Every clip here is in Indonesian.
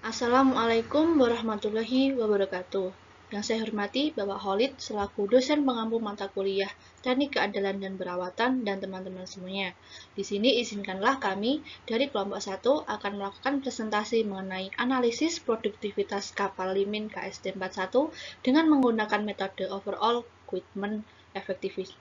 Assalamualaikum warahmatullahi wabarakatuh. Yang saya hormati Bapak Khalid selaku dosen pengampu mata kuliah Teknik Keandalan dan Perawatan dan teman-teman semuanya. Di sini izinkanlah kami dari kelompok 1 akan melakukan presentasi mengenai analisis produktivitas kapal Limin KST 41 dengan menggunakan metode overall equipment effectiveness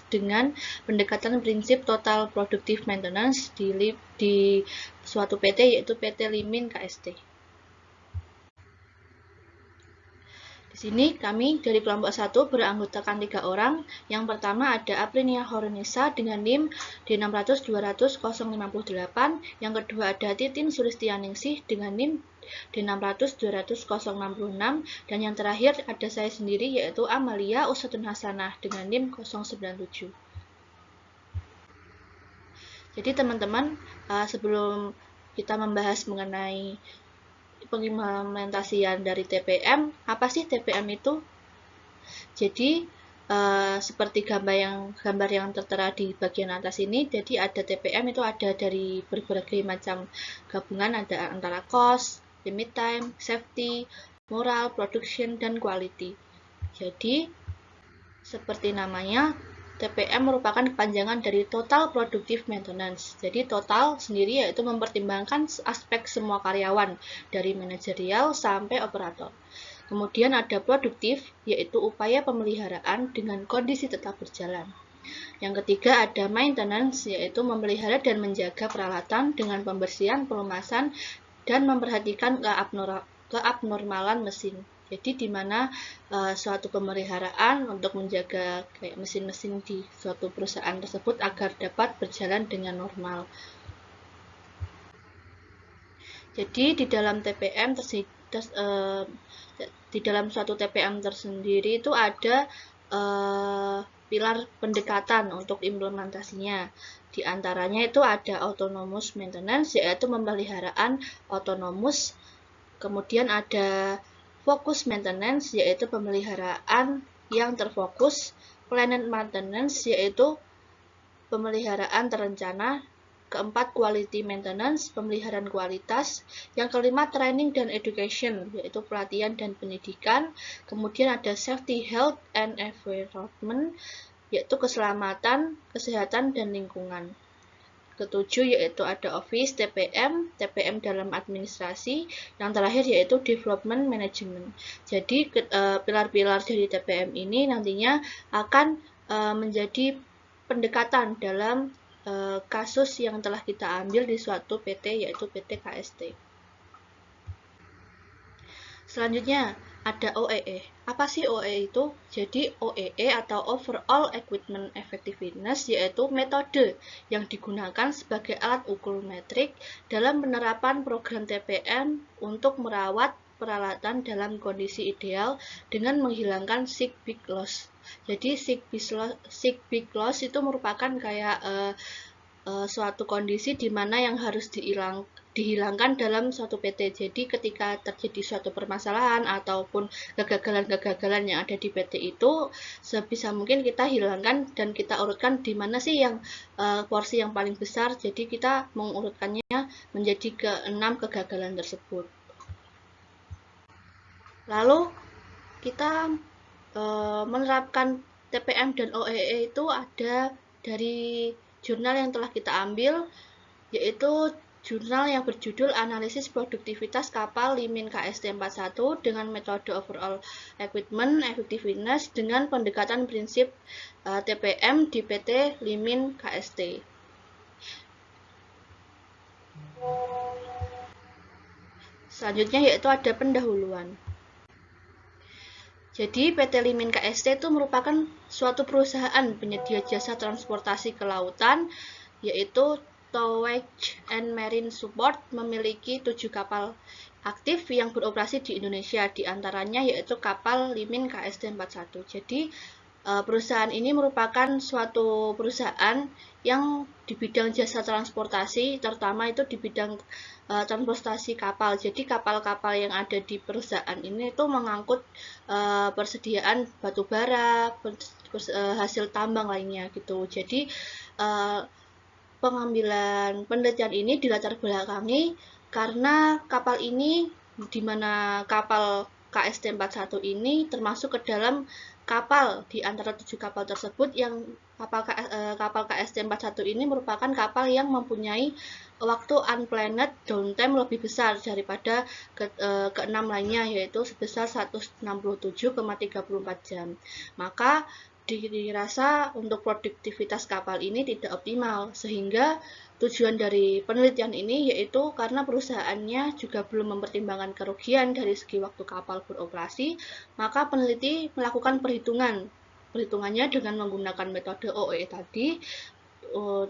dengan pendekatan prinsip total productive maintenance di suatu PT yaitu PT Limin KST. Di sini kami dari kelompok 1 beranggotakan 3 orang. Yang pertama ada Aprinia Horonisa dengan NIM D600-200-058. Yang kedua ada Titin Sulistianingsih dengan NIM D600-200-066. Dan yang terakhir ada saya sendiri yaitu Amalia Usatun Hasanah dengan NIM 097. Jadi teman-teman, sebelum kita membahas mengenai pengimplementasian dari TPM, apa sih TPM itu? Jadi seperti gambar yang tertera di bagian atas ini, jadi ada TPM itu ada dari berbagai macam gabungan, ada antara cost, limit time, safety, moral, production, dan quality. Jadi seperti namanya, TPM merupakan kepanjangan dari Total Productive Maintenance. Jadi total sendiri yaitu mempertimbangkan aspek semua karyawan, dari manajerial sampai operator. Kemudian ada produktif, yaitu upaya pemeliharaan dengan kondisi tetap berjalan. Yang ketiga ada maintenance, yaitu memelihara dan menjaga peralatan dengan pembersihan, pelumasan, dan memperhatikan keabnormalan mesin. Jadi di mana suatu pemeliharaan untuk menjaga kayak mesin-mesin di suatu perusahaan tersebut agar dapat berjalan dengan normal. Jadi di dalam TPM di dalam suatu TPM tersendiri itu ada pilar pendekatan untuk implementasinya. Di antaranya itu ada autonomous maintenance, yaitu pemeliharaan otonomus. Kemudian ada focus maintenance, yaitu pemeliharaan yang terfokus. Planned maintenance, yaitu pemeliharaan terencana. Keempat, quality maintenance, pemeliharaan kualitas. Yang kelima, training dan education, yaitu pelatihan dan pendidikan. Kemudian ada safety, health, and environment, yaitu keselamatan, kesehatan, dan lingkungan. Ketujuh yaitu ada office, TPM dalam administrasi. Yang terakhir yaitu development management. Jadi pilar-pilar dari TPM ini nantinya akan menjadi pendekatan dalam kasus yang telah kita ambil di suatu PT yaitu PT KST. Selanjutnya ada OEE. Apa sih OEE itu? Jadi OEE atau Overall Equipment Effectiveness yaitu metode yang digunakan sebagai alat ukur metrik dalam penerapan program TPM untuk merawat peralatan dalam kondisi ideal dengan menghilangkan sick big loss. Jadi sick big loss itu merupakan kayak suatu kondisi di mana yang harus dihilangkan dalam suatu PT. Jadi ketika terjadi suatu permasalahan ataupun kegagalan-kegagalan yang ada di PT itu, sebisa mungkin kita hilangkan dan kita urutkan di mana sih yang porsi yang paling besar. Jadi kita mengurutkannya menjadi ke-6 kegagalan tersebut. Lalu kita menerapkan TPM dan OEE itu ada dari jurnal yang telah kita ambil, yaitu jurnal yang berjudul Analisis Produktivitas Kapal Limin KST 41 dengan metode Overall Equipment Effectiveness dengan pendekatan prinsip TPM di PT Limin KST. Selanjutnya yaitu ada pendahuluan. Jadi PT Limin KST itu merupakan suatu perusahaan penyedia jasa transportasi ke lautan, yaitu Towage and Marine Support, memiliki 7 kapal aktif yang beroperasi di Indonesia, diantaranya yaitu kapal Limin KST 41. Jadi perusahaan ini merupakan suatu perusahaan yang di bidang jasa transportasi, terutama itu di bidang transportasi kapal. Jadi kapal-kapal yang ada di perusahaan ini itu mengangkut persediaan batu bara, hasil tambang lainnya gitu. Jadi pengambilan penelitian ini dilatar belakangi karena kapal ini, di mana kapal KST 41 ini termasuk ke dalam kapal di antara 7 kapal tersebut yang kapal KST 41 ini merupakan kapal yang mempunyai waktu unplanned downtime lebih besar daripada keenam lainnya, yaitu sebesar 167,34 jam. Maka dirasa untuk produktivitas kapal ini tidak optimal, sehingga tujuan dari penelitian ini yaitu karena perusahaannya juga belum mempertimbangkan kerugian dari segi waktu kapal beroperasi, maka peneliti melakukan perhitungannya dengan menggunakan metode OEE tadi,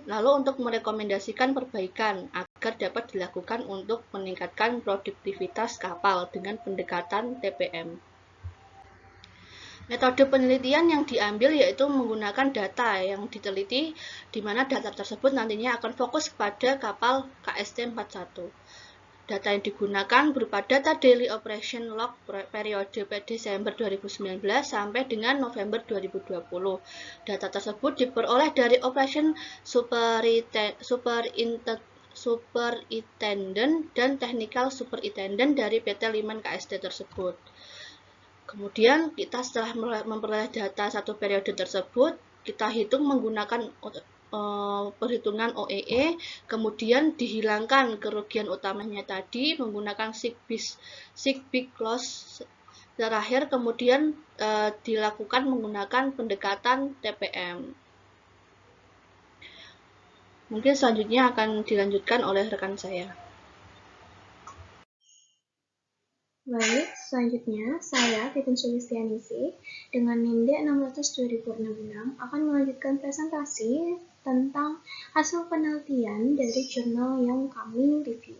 lalu untuk merekomendasikan perbaikan agar dapat dilakukan untuk meningkatkan produktivitas kapal dengan pendekatan TPM. Metode penelitian yang diambil yaitu menggunakan data yang diteliti, di mana data tersebut nantinya akan fokus pada kapal KST 41. Data yang digunakan berupa data daily operation log periode Desember 2019 sampai dengan November 2020. Data tersebut diperoleh dari operation superintendent dan technical superintendent dari PT Liman KST tersebut. Kemudian kita setelah memperoleh data satu periode tersebut, kita hitung menggunakan perhitungan OEE, kemudian dihilangkan kerugian utamanya tadi menggunakan sig-big loss terakhir, kemudian dilakukan menggunakan pendekatan TPM. Mungkin selanjutnya akan dilanjutkan oleh rekan saya. Baik, selanjutnya saya, Titin Sulistianisi, dengan NIM D600-2066 akan melanjutkan presentasi tentang hasil penelitian dari jurnal yang kami review.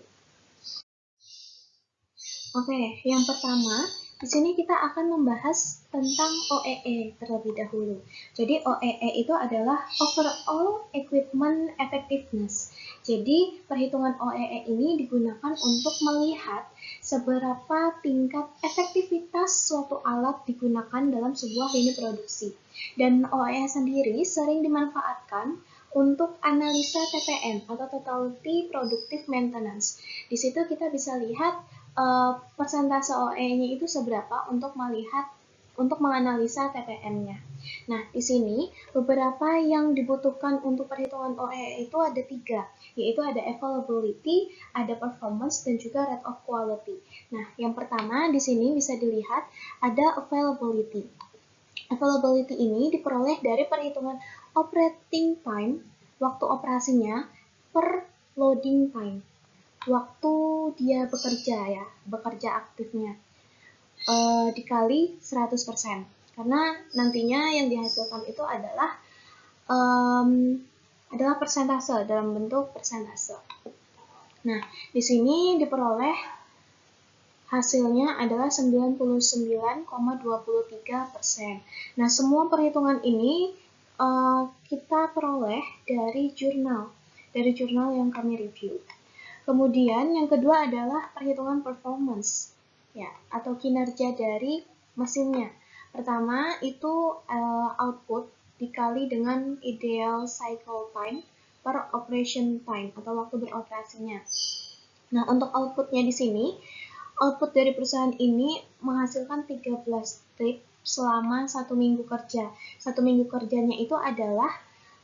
Oke, yang pertama, di sini kita akan membahas tentang OEE terlebih dahulu. Jadi OEE itu adalah Overall Equipment Effectiveness. Jadi perhitungan OEE ini digunakan untuk melihat seberapa tingkat efektivitas suatu alat digunakan dalam sebuah lini produksi. Dan OEE sendiri sering dimanfaatkan untuk analisa TPM atau Totality Productive Maintenance. Di situ kita bisa lihat persentase OE-nya itu seberapa untuk menganalisa TPM-nya. Nah, di sini beberapa yang dibutuhkan untuk perhitungan OE itu ada 3, yaitu ada availability, ada performance, dan juga rate of quality. Nah, yang pertama di sini bisa dilihat ada availability. Availability ini diperoleh dari perhitungan operating time, waktu operasinya, per loading time, waktu dia bekerja aktifnya, dikali 100%. Karena nantinya yang dihasilkan itu adalah persentase, dalam bentuk persentase. Nah, di sini diperoleh hasilnya adalah 99,23%. Nah, semua perhitungan ini kita peroleh dari jurnal yang kami review. Kemudian yang kedua adalah perhitungan performance, ya, atau kinerja dari mesinnya. Pertama itu output dikali dengan ideal cycle time per operation time atau waktu beroperasinya. Nah, untuk outputnya di sini, output dari perusahaan ini menghasilkan 13 trip selama 1 minggu kerja. 1 minggu kerjanya itu adalah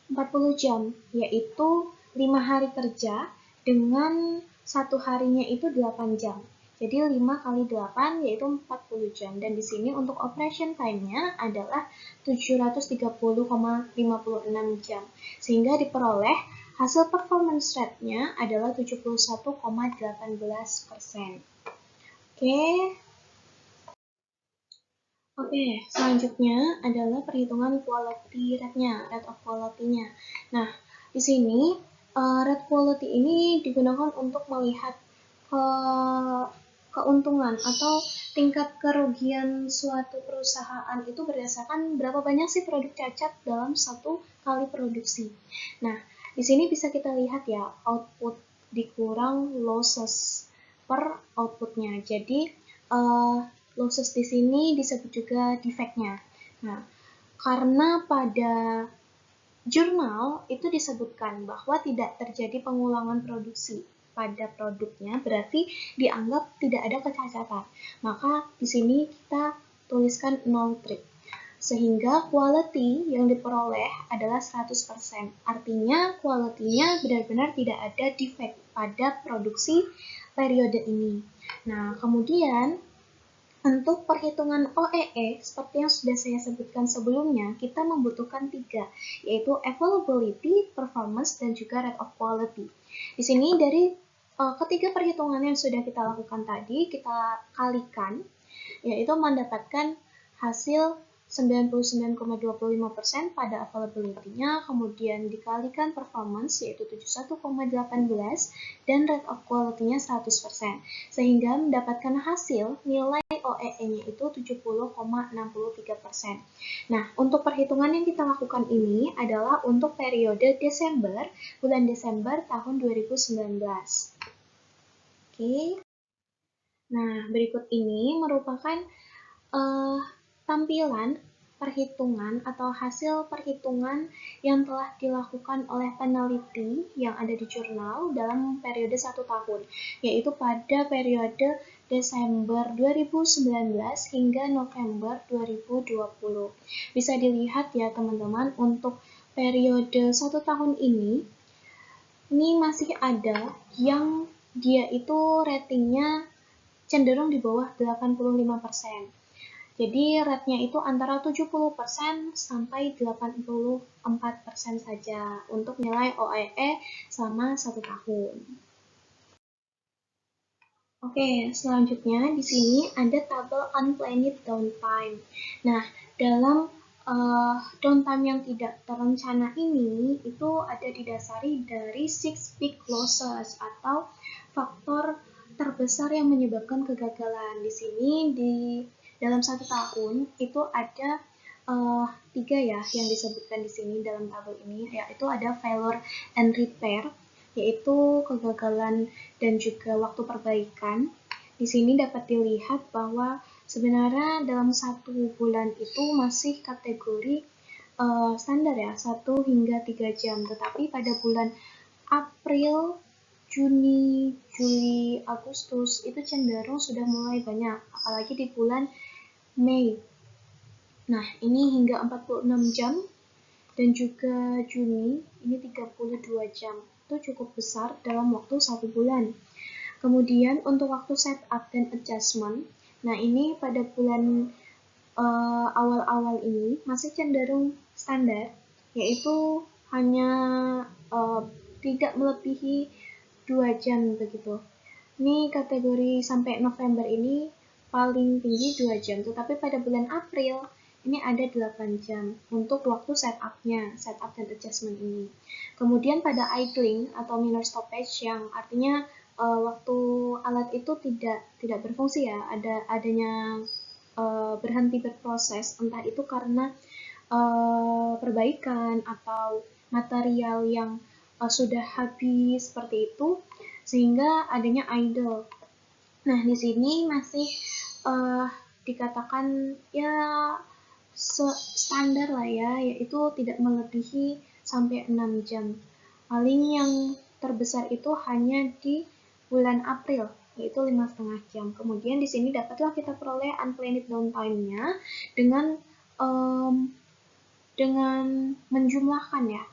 40 jam, yaitu 5 hari kerja dengan 1 harinya itu 8 jam. Jadi 5 kali 8 yaitu 40 jam. Dan di sini untuk operation time-nya adalah 730,56 jam. Sehingga diperoleh hasil performance rate-nya adalah 71,18%. Oke, selanjutnya adalah perhitungan quality rate-nya, rate of quality-nya. Nah, di sini rate quality ini digunakan untuk melihat keuntungan atau tingkat kerugian suatu perusahaan itu berdasarkan berapa banyak sih produk cacat dalam 1 kali produksi. Nah, di sini bisa kita lihat ya, output dikurang losses per outputnya. Jadi, losses di sini disebut juga defect-nya. Nah, karena pada jurnal itu disebutkan bahwa tidak terjadi pengulangan produksi pada produknya, berarti dianggap tidak ada kecacatan. Maka di sini kita tuliskan 0 trip. Sehingga quality yang diperoleh adalah 100%. Artinya quality-nya benar-benar tidak ada defect pada produksi periode ini. Nah, kemudian untuk perhitungan OEE, seperti yang sudah saya sebutkan sebelumnya, kita membutuhkan 3, yaitu availability, performance, dan juga rate of quality. Di sini dari ketiga perhitungan yang sudah kita lakukan tadi, kita kalikan, yaitu mendapatkan hasil 99,25% pada availability-nya, kemudian dikalikan performance yaitu 71,18 dan rate of quality-nya 100%, sehingga mendapatkan hasil nilai OEE-nya itu 70,63%. Nah, untuk perhitungan yang kita lakukan ini adalah untuk periode Desember, bulan Desember tahun 2019. Oke. Nah, berikut ini merupakan tampilan perhitungan atau hasil perhitungan yang telah dilakukan oleh peneliti yang ada di jurnal dalam periode 1 tahun, yaitu pada periode Desember 2019 hingga November 2020. Bisa dilihat ya teman-teman, untuk periode 1 tahun ini masih ada yang dia itu ratingnya cenderung di bawah 85%. Jadi rate-nya itu antara 70% sampai 84% saja untuk nilai OEE selama 1 tahun. Oke, selanjutnya di sini ada tabel unplanned downtime. Nah, dalam downtime yang tidak terencana ini itu ada didasari dari 6 big losses atau faktor terbesar yang menyebabkan kegagalan. Di sini dalam 1 tahun itu ada 3 ya yang disebutkan di sini dalam tabel ini, yaitu ada failure and repair, yaitu kegagalan dan juga waktu perbaikan. Di sini dapat dilihat bahwa sebenarnya dalam 1 bulan itu masih kategori standar ya, 1 hingga 3 jam. Tetapi pada bulan April, Juni, Juli, Agustus itu cenderung sudah mulai banyak, apalagi di bulan Mei. Nah, ini hingga 46 jam dan juga Juni ini 32 jam. Itu cukup besar dalam waktu 1 bulan. Kemudian untuk waktu setup dan adjustment, nah ini pada bulan awal-awal ini masih cenderung standar, yaitu hanya tidak melebihi 2 jam begitu. Ini kategori sampai November ini paling tinggi 2 jam, tetapi pada bulan April ini ada 8 jam untuk waktu setup dan adjustment ini. Kemudian pada idling atau minor stoppage yang artinya waktu alat itu tidak berfungsi ya, adanya berhenti berproses, entah itu karena perbaikan atau material yang sudah habis seperti itu, sehingga adanya idle. Nah, di sini masih dikatakan ya standar lah ya, yaitu tidak melebihi sampai 6 jam. Paling yang terbesar itu hanya di bulan April, yaitu 5,5 jam. Kemudian di sini dapatlah kita peroleh unplanned downtime-nya dengan menjumlahkan ya,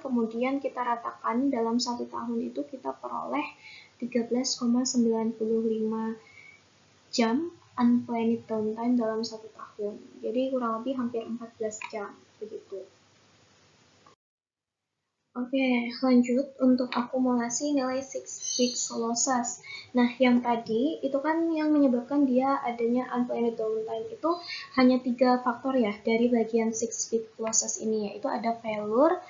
kemudian kita ratakan dalam 1 tahun itu kita peroleh 13,95 jam unplanned downtime dalam 1 tahun. Jadi kurang lebih hampir 14 jam begitu. Oke, lanjut untuk akumulasi nilai 6 big losses. Nah, yang tadi itu kan yang menyebabkan dia adanya unplanned downtime itu hanya 3 faktor ya dari bagian 6 big losses ini, yaitu ada failure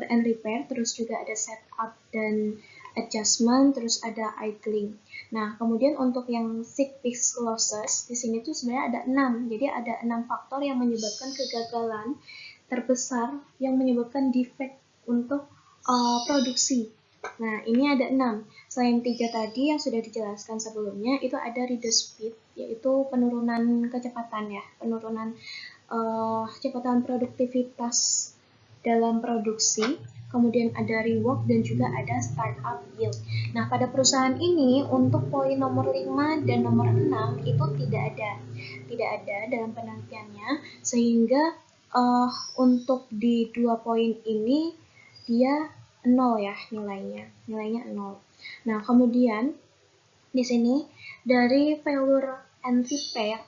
and repair, terus juga ada setup dan adjustment, terus ada idling. Nah, kemudian untuk yang 6 big losses di sini tuh sebenarnya ada 6. Jadi ada 6 faktor yang menyebabkan kegagalan terbesar yang menyebabkan defect untuk produksi. Nah, ini ada 6. Selain 3 tadi yang sudah dijelaskan sebelumnya, itu ada reduce speed, yaitu penurunan kecepatan ya, penurunan kecepatan produktivitas dalam produksi, kemudian ada rework dan juga ada startup yield. Nah, pada perusahaan ini untuk poin nomor 5 dan nomor 6 itu tidak ada dalam penelitiannya, sehingga untuk di 2 poin ini dia 0 ya nilainya 0. Nah, kemudian di sini dari failure anti-pair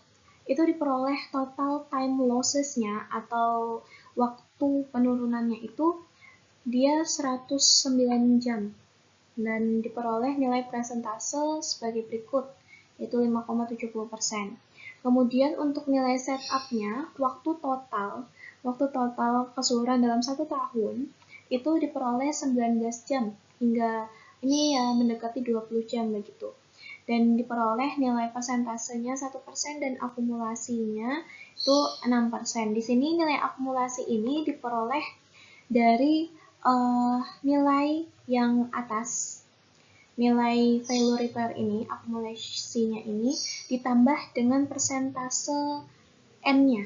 itu diperoleh total time losses-nya atau waktu penurunannya itu dia 109 jam dan diperoleh nilai presentase sebagai berikut, yaitu 5,70%. Kemudian untuk nilai setup-nya, waktu total keseluruhan dalam 1 tahun itu diperoleh 19 jam hingga ini ya mendekati 20 jam begitu. Dan diperoleh nilai persentasenya 1% dan akumulasinya itu 6%. Di sini nilai akumulasi ini diperoleh dari nilai yang atas. Nilai failure repair ini, akumulasinya ini ditambah dengan persentase N-nya.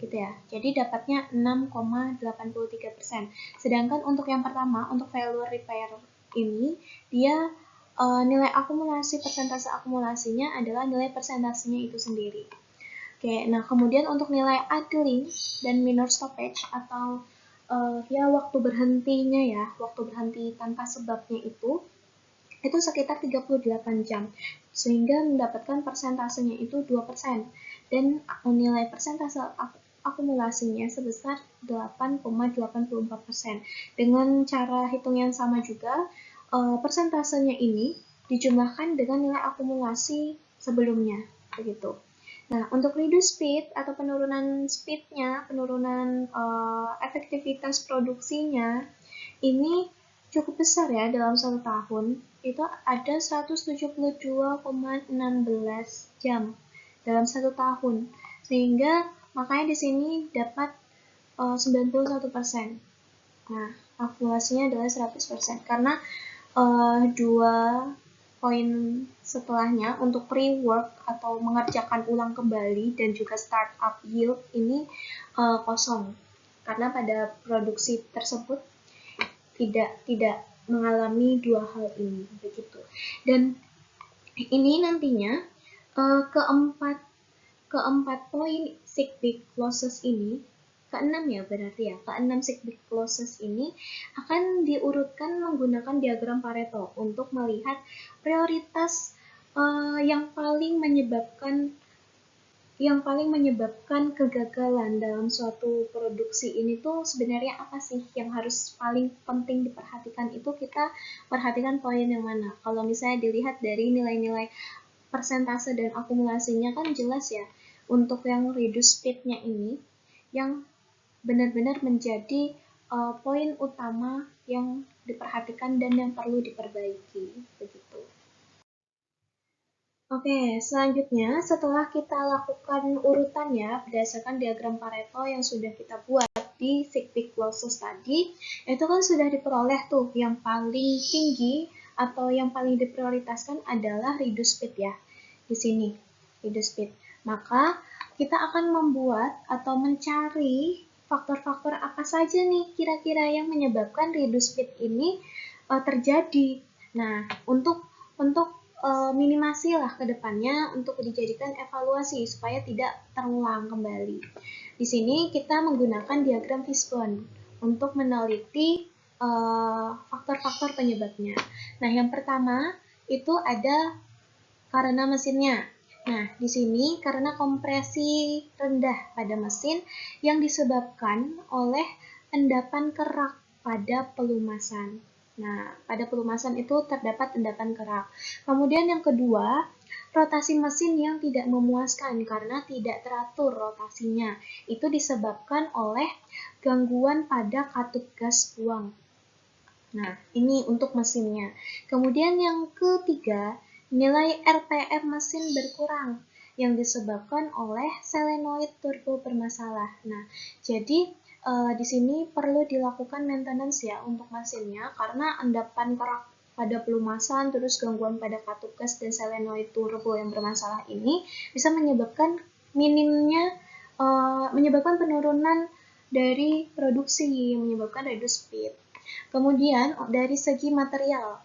Gitu ya. Jadi dapatnya 6,83%. Sedangkan untuk yang pertama, untuk failure repair ini, dia nilai akumulasi, persentase akumulasinya adalah nilai persentasenya itu sendiri. Oke, nah kemudian untuk nilai idling dan minor stoppage atau ya waktu berhentinya waktu berhenti tanpa sebabnya itu sekitar 38 jam, sehingga mendapatkan persentasenya itu 2%, dan nilai persentase akumulasinya sebesar 8,84%. Dengan cara hitung yang sama juga, persentasenya ini dijumlahkan dengan nilai akumulasi sebelumnya, begitu. Nah, untuk reduce speed atau penurunan speed-nya, penurunan efektivitas produksinya, ini cukup besar ya dalam 1 tahun. Itu ada 172,16 jam dalam 1 tahun. Sehingga makanya di sini dapat 91%. Nah, akumulasinya adalah 100%. Karena 2 poin setelahnya untuk rework atau mengerjakan ulang kembali dan juga startup yield ini kosong karena pada produksi tersebut tidak mengalami 2 hal ini begitu. Dan ini nantinya keempat poin cyclic losses ini, keenam ya berarti ya, keenam cyclic losses ini akan diurutkan menggunakan diagram Pareto untuk melihat prioritas yang paling menyebabkan kegagalan dalam suatu produksi ini tuh sebenarnya apa sih yang harus paling penting diperhatikan. Itu kita perhatikan poin yang mana. Kalau misalnya dilihat dari nilai-nilai persentase dan akumulasinya kan jelas ya. Untuk yang reduce speed-nya ini yang benar-benar menjadi poin utama yang diperhatikan dan yang perlu diperbaiki begitu. Oke, selanjutnya setelah kita lakukan urutan ya berdasarkan diagram Pareto yang sudah kita buat di cyclic losses tadi, itu kan sudah diperoleh tuh yang paling tinggi atau yang paling diprioritaskan adalah reduce speed ya. Di sini, reduce speed. Maka kita akan membuat atau mencari faktor-faktor apa saja nih kira-kira yang menyebabkan reduce speed ini terjadi. Nah, untuk minimasi lah ke depannya untuk dijadikan evaluasi supaya tidak terulang kembali. Di sini kita menggunakan diagram fishbone untuk meneliti faktor-faktor penyebabnya. Nah, yang pertama itu ada karena mesinnya. Nah, di sini karena kompresi rendah pada mesin yang disebabkan oleh endapan kerak pada pelumasan. Nah, pada pelumasan itu terdapat endapan kerak. Kemudian yang kedua, rotasi mesin yang tidak memuaskan karena tidak teratur rotasinya. Itu disebabkan oleh gangguan pada katup gas buang. Nah, ini untuk mesinnya. Kemudian yang ketiga, nilai RPM mesin berkurang yang disebabkan oleh solenoid turbo bermasalah. Nah, jadi di sini perlu dilakukan maintenance ya untuk mesinnya karena endapan kerak pada pelumasan, terus gangguan pada katup gas dan solenoid turbo yang bermasalah ini bisa menyebabkan minimnya menyebabkan penurunan dari produksi, menyebabkan reduce speed. Kemudian dari segi material,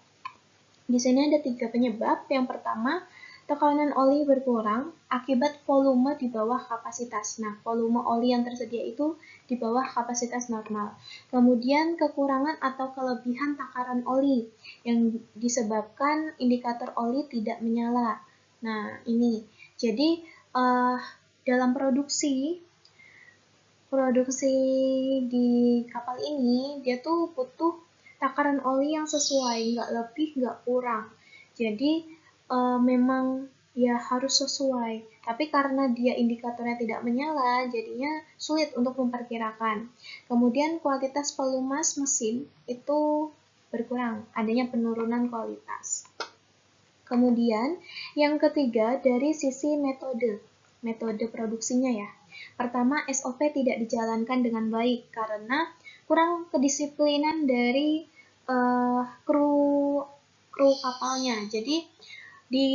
di sini ada 3 penyebab. Yang pertama, tekanan oli berkurang akibat volume di bawah kapasitas. Nah, volume oli yang tersedia itu di bawah kapasitas normal. Kemudian kekurangan atau kelebihan takaran oli yang disebabkan indikator oli tidak menyala. Nah, ini. Jadi, dalam produksi di kapal ini, dia tuh butuh takaran oli yang sesuai, nggak lebih, nggak kurang. Jadi, memang ya harus sesuai. Tapi karena dia indikatornya tidak menyala, jadinya sulit untuk memperkirakan. Kemudian kualitas pelumas mesin itu berkurang, adanya penurunan kualitas. Kemudian yang ketiga dari sisi metode produksinya ya. Pertama, SOP tidak dijalankan dengan baik karena kurang kedisiplinan dari kru kapalnya. Jadi di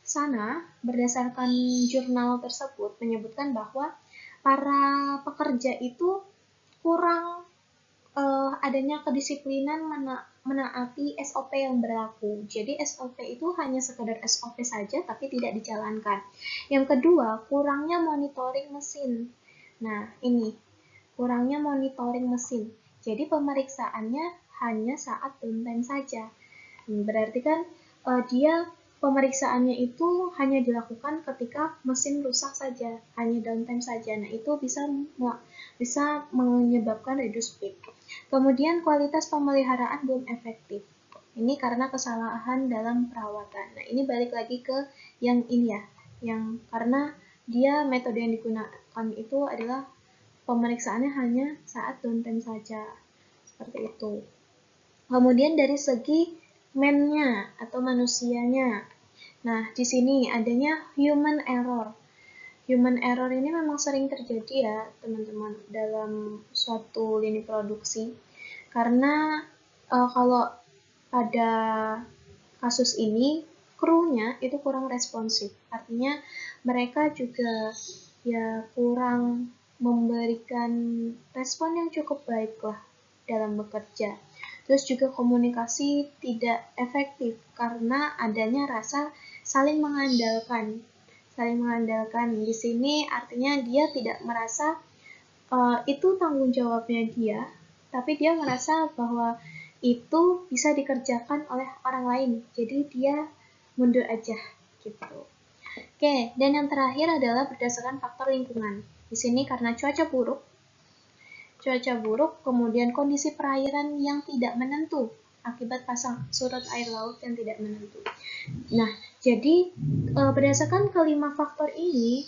sana berdasarkan jurnal tersebut menyebutkan bahwa para pekerja itu kurang adanya kedisiplinan menaati SOP yang berlaku. Jadi SOP itu hanya sekedar SOP saja tapi tidak dijalankan. Yang kedua, kurangnya monitoring mesin. Nah, ini kurangnya monitoring mesin. Jadi pemeriksaannya hanya saat downtime saja. Berarti kan dia pemeriksaannya itu hanya dilakukan ketika mesin rusak saja, hanya downtime saja. Nah, itu bisa menyebabkan reduce speed. Kemudian kualitas pemeliharaan belum efektif. Ini karena kesalahan dalam perawatan. Nah, ini balik lagi ke yang ini ya, yang karena dia metode yang digunakan itu adalah pemeriksaannya hanya saat downtime saja. Seperti itu. Kemudian dari segi man-nya atau manusianya. Nah, di sini adanya human error. Human error ini memang sering terjadi ya, teman-teman, dalam suatu lini produksi. Karena kalau pada kasus ini, krunya itu kurang responsif. Artinya mereka juga ya kurang memberikan respon yang cukup baik lah dalam bekerja. Terus juga komunikasi tidak efektif karena adanya rasa saling mengandalkan. Saling mengandalkan di sini artinya dia tidak merasa itu tanggung jawabnya dia, tapi dia merasa bahwa itu bisa dikerjakan oleh orang lain. Jadi dia mundur aja gitu. Oke, dan yang terakhir adalah berdasarkan faktor lingkungan. Di sini karena cuaca buruk, kemudian kondisi perairan yang tidak menentu akibat pasang surut air laut yang tidak menentu. Nah, jadi berdasarkan kelima faktor ini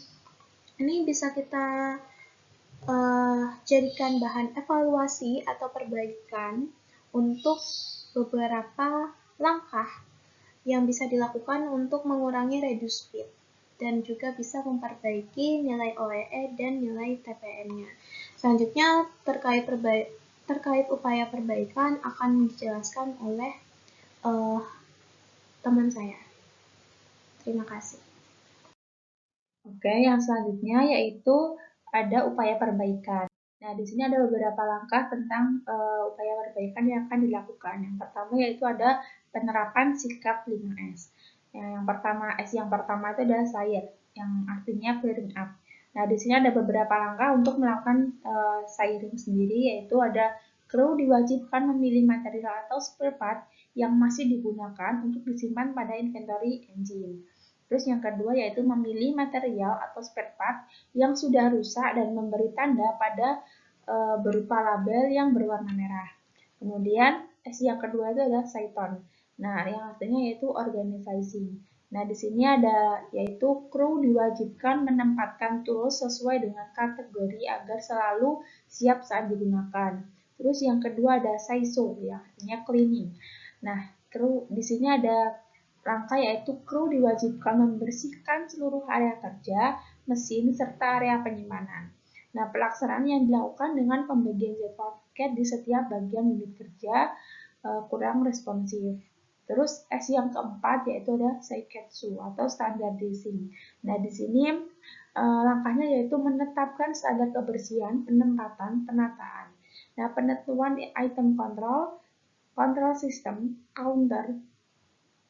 bisa kita jadikan bahan evaluasi atau perbaikan untuk beberapa langkah yang bisa dilakukan untuk mengurangi reduce speed dan juga bisa memperbaiki nilai OEE dan nilai TPN-nya. Selanjutnya terkait upaya perbaikan akan dijelaskan oleh teman saya. Terima kasih. Oke, yang selanjutnya yaitu ada upaya perbaikan. Nah, di sini ada beberapa langkah tentang upaya perbaikan yang akan dilakukan. Yang pertama yaitu ada penerapan sikap 5S. Yang pertama itu adalah SIRE, yang artinya clearing up. Nah, di sini ada beberapa langkah untuk melakukan SIRing sendiri, yaitu ada kru diwajibkan memilih material atau spare part yang masih digunakan untuk disimpan pada inventory engine. Terus yang kedua yaitu memilih material atau spare part yang sudah rusak dan memberi tanda pada berupa label yang berwarna merah. Kemudian yang kedua itu adalah Saiton. Nah, yang artinya yaitu organizing. Nah, di sini ada yaitu kru diwajibkan menempatkan tools sesuai dengan kategori agar selalu siap saat digunakan. Terus yang kedua ada Saiso, ya, artinya cleaning. Nah, kru di sini ada langkah yaitu kru diwajibkan membersihkan seluruh area kerja, mesin, serta area penyimpanan. Nah, pelaksanaan yang dilakukan dengan pembagian jadwal tiket di setiap bagian unit kerja kurang responsif. Terus S yang keempat yaitu ada Seiketsu atau standardizing. Nah, di sini langkahnya yaitu menetapkan standar kebersihan, penempatan, penataan. Nah, penentuan item control system,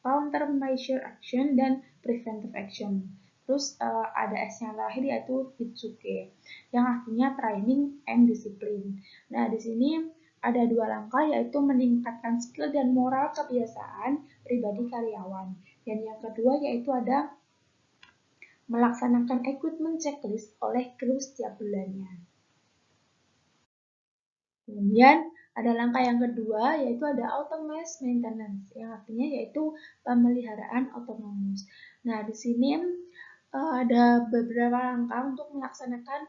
countermeasure action, dan preventive action. Terus ada S yang terakhir yaitu Hitsuke, yang artinya training and discipline. Nah, di sini ada dua langkah yaitu meningkatkan skill dan moral kebiasaan pribadi karyawan. Dan yang kedua yaitu ada melaksanakan equipment checklist oleh kru setiap bulannya. Kemudian ada langkah yang kedua yaitu ada autonomous maintenance, yang artinya yaitu pemeliharaan otonomus. Nah, di sini ada beberapa langkah untuk melaksanakan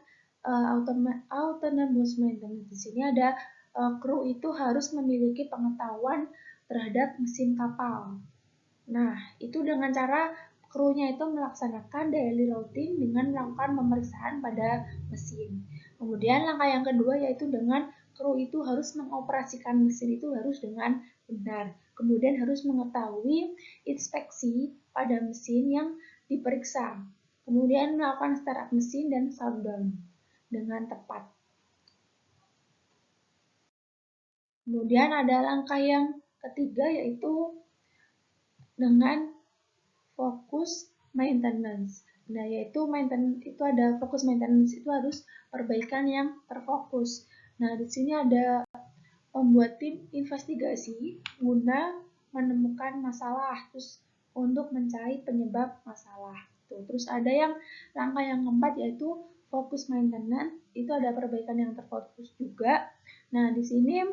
autonomous maintenance. Di sini ada kru itu harus memiliki pengetahuan terhadap mesin kapal. Nah, itu dengan cara krunya itu melaksanakan daily routine dengan melakukan pemeriksaan pada mesin. Kemudian langkah yang kedua yaitu dengan kru itu harus mengoperasikan mesin itu harus dengan benar. Kemudian harus mengetahui inspeksi pada mesin yang diperiksa. Kemudian melakukan startup mesin dan shutdown dengan tepat. Kemudian ada langkah yang ketiga yaitu dengan fokus maintenance. Nah, yaitu maintenance itu ada fokus maintenance itu harus perbaikan yang terfokus. Nah, di sini ada membuat tim investigasi guna menemukan masalah terus untuk mencari penyebab masalah. Terus ada yang langkah yang keempat yaitu fokus maintenance, itu ada perbaikan yang terfokus juga. Nah, di sini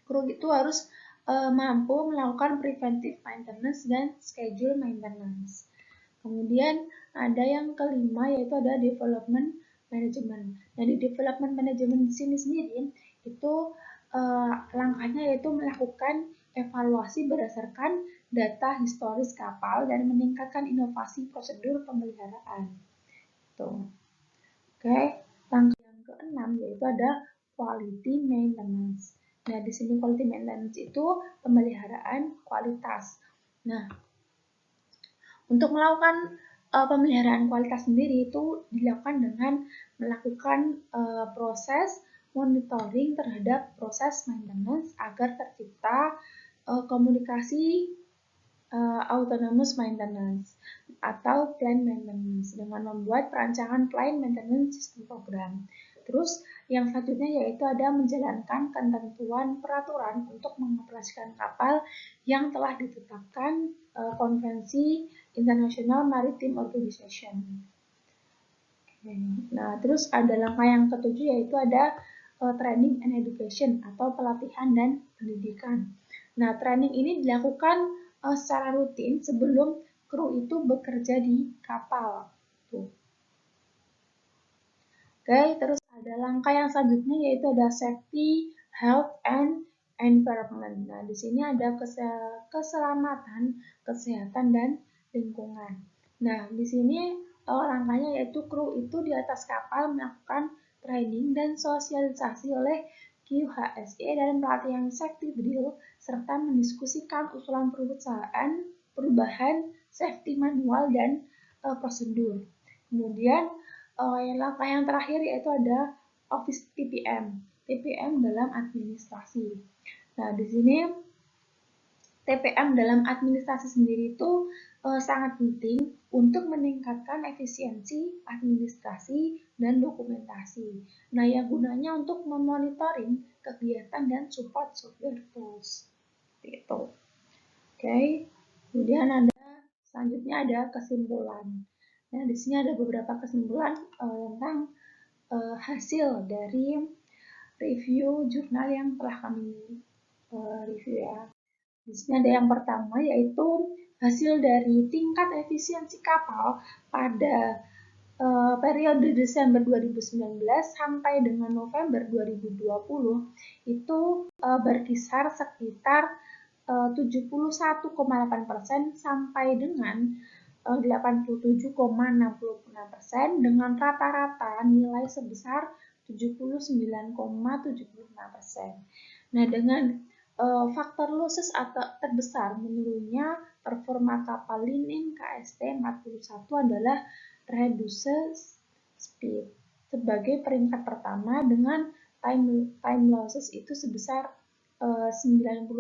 kru itu harus mampu melakukan preventive maintenance dan schedule maintenance. Kemudian ada yang kelima yaitu ada development management. Nah, di development management di sini sendiri itu langkahnya yaitu melakukan evaluasi berdasarkan data historis kapal dan meningkatkan inovasi prosedur pemeliharaan. Tuh. Oke, langkah yang keenam yaitu ada quality maintenance. Nah, di sini quality maintenance itu pemeliharaan kualitas. Nah, untuk melakukan pemeliharaan kualitas sendiri itu dilakukan dengan melakukan proses monitoring terhadap proses maintenance agar tercipta komunikasi autonomous maintenance atau plan maintenance dengan membuat perancangan plan maintenance system program. Terus yang selanjutnya yaitu ada menjalankan ketentuan peraturan untuk mengoperasikan kapal yang telah ditetapkan konvensi International Maritime Organization. Nah, terus ada langkah yang ketujuh yaitu ada training and education atau pelatihan dan pendidikan. Nah, training ini dilakukan secara rutin sebelum kru itu bekerja di kapal. Tuh. Oke, terus ada langkah yang selanjutnya yaitu ada safety, health, and environment. Nah, di sini ada keselamatan, kesehatan, dan lingkungan. Nah, di sini langkahnya yaitu kru itu di atas kapal melakukan training dan sosialisasi oleh QHSE dan pelatihan safety drill serta mendiskusikan usulan perubahan safety manual dan prosedur. Kemudian langkah yang terakhir yaitu ada Office TPM dalam administrasi. Nah, di sini TPM dalam administrasi sendiri itu sangat penting untuk meningkatkan efisiensi administrasi dan dokumentasi. Nah, yang gunanya untuk memonitoring kegiatan dan support software tools. Gitu. Oke. Kemudian selanjutnya ada kesimpulan. Nah, di sini ada beberapa kesimpulan tentang hasil dari review jurnal yang telah kami review ya. Di sini ada yang pertama yaitu hasil dari tingkat efisiensi kapal pada periode Desember 2019 sampai dengan November 2020 itu berkisar sekitar 71,8% sampai dengan 87,66% dengan rata-rata nilai sebesar 79,75%. Nah, dengan faktor losses atau terbesar menurunnya performa kapal Linen KST-41 adalah reduces speed sebagai peringkat pertama dengan time losses itu sebesar 91,16%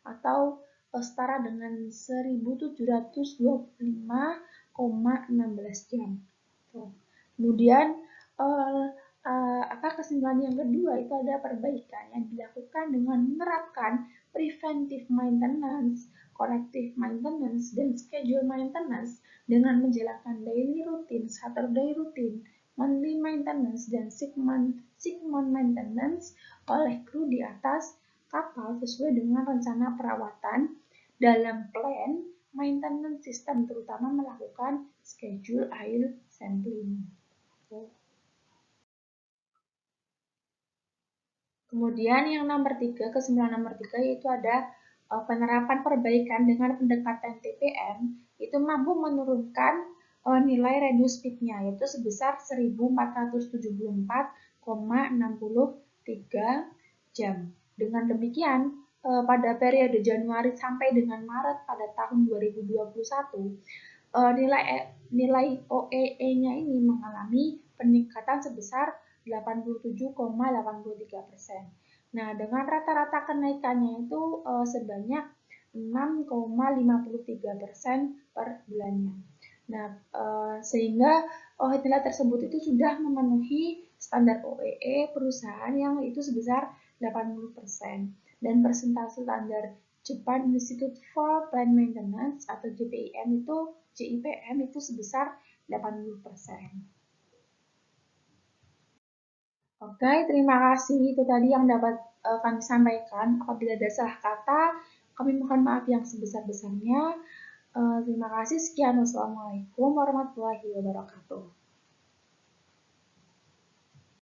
atau setara dengan 1725,16 jam. Kemudian kesimpulan yang kedua itu ada perbaikan yang dilakukan dengan menerapkan preventive maintenance, corrective maintenance, dan schedule maintenance dengan menjalankan daily routine, Saturday routine, monthly maintenance, dan six month maintenance oleh kru di atas kapal sesuai dengan rencana perawatan dalam plan maintenance system, terutama melakukan schedule air sampling. Kemudian yang nomor 3, kesimpulan nomor 3 yaitu ada penerapan perbaikan dengan pendekatan TPM itu mampu menurunkan nilai reduce speed-nya yaitu sebesar 1474,63 jam. Dengan demikian, pada periode Januari sampai dengan Maret pada tahun 2021, nilai OEE-nya ini mengalami peningkatan sebesar 87,83%. Nah, dengan rata-rata kenaikannya itu sebanyak 6,53% per bulannya. Nah, sehingga nilai tersebut itu sudah memenuhi standar OEE perusahaan yang itu sebesar 80%. Dan persentase standar Japan Institute for Plant Maintenance atau JPM itu sebesar 80%. Oke, terima kasih. Itu tadi yang dapat kami sampaikan. Apabila ada salah kata, kami mohon maaf yang sebesar-besarnya. Terima kasih. Sekian. Wassalamualaikum warahmatullahi wabarakatuh.